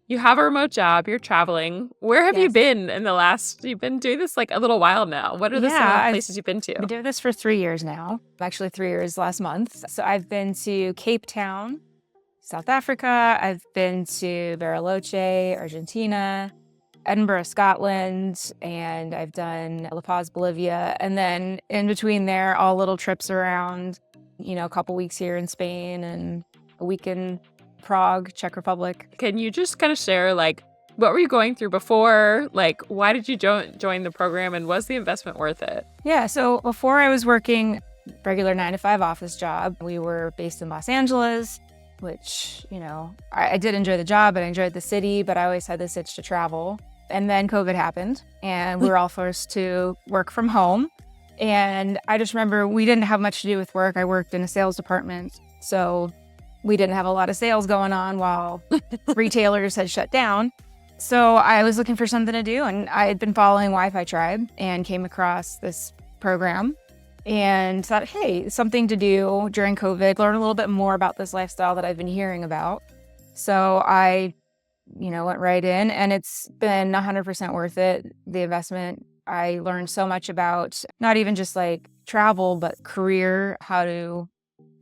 you have a remote job, you're traveling. Where have you Yes. been in the last, you've been doing this like a little while now. What are some of the Yeah, I've places you've been to? been doing this for 3 years now. Actually, 3 years last month. So I've been to Cape Town, South Africa. I've been to Bariloche, Argentina, Edinburgh, Scotland, and I've done La Paz, Bolivia. And then in between there, all little trips around, a couple weeks here in Spain and a week in Prague, Czech Republic. Can you just kind of share like, what were you going through before? Like, why did you join the program and was the investment worth it? Yeah, so before I was working regular 9 to 5 office job, we were based in Los Angeles, which, I did enjoy the job and I enjoyed the city, but I always had this itch to travel. And then COVID happened and we were all forced to work from home. And I just remember we didn't have much to do with work. I worked in a sales department, so we didn't have a lot of sales going on while retailers had shut down. So I was looking for something to do, and I had been following Wi-Fi Tribe and came across this program and thought, hey, something to do during COVID, learn a little bit more about this lifestyle that I've been hearing about. So I, went right in, and it's been 100% worth it, the investment. I learned so much about not even just like travel, but career, how to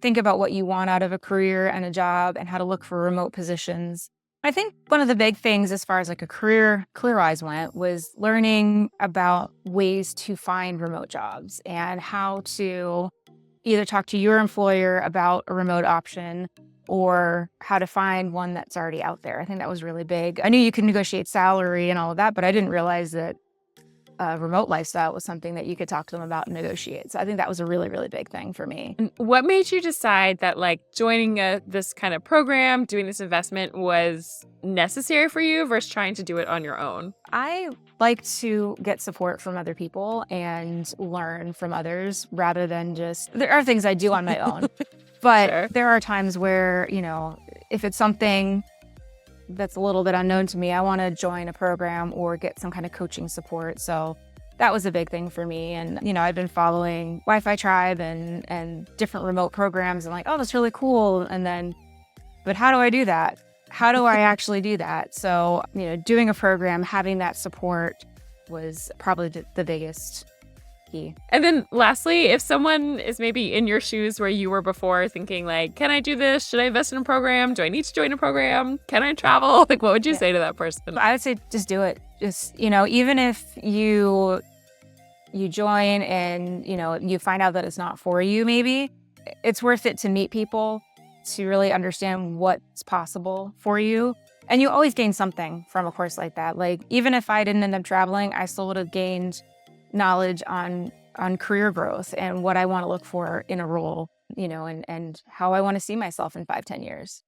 think about what you want out of a career and a job and how to look for remote positions. I think one of the big things as far as like a career-wise went was learning about ways to find remote jobs and how to either talk to your employer about a remote option or how to find one that's already out there. I think that was really big. I knew you could negotiate salary and all of that, but I didn't realize that a remote lifestyle was something that you could talk to them about and negotiate. So I think that was a really, really big thing for me. And what made you decide that like joining this kind of program, doing this investment was necessary for you versus trying to do it on your own? I like to get support from other people and learn from others rather than there are things I do on my own, but Sure. there are times where, if it's something that's a little bit unknown to me, I want to join a program or get some kind of coaching support. So that was a big thing for me. And, I've been following Wi-Fi Tribe and different remote programs and like, oh, that's really cool. But how do I do that? How do I actually do that? So, doing a program, having that support was probably the biggest key. And then lastly, if someone is maybe in your shoes where you were before thinking like, can I do this? Should I invest in a program? Do I need to join a program? Can I travel? Like, what would you say to that person? I would say just do it. Just, even if you join and, you find out that it's not for you, maybe it's worth it to meet people to really understand what's possible for you. And you always gain something from a course like that. Like, even if I didn't end up traveling, I still would have gained knowledge on career growth and what I want to look for in a role, and how I want to see myself in 5-10 years.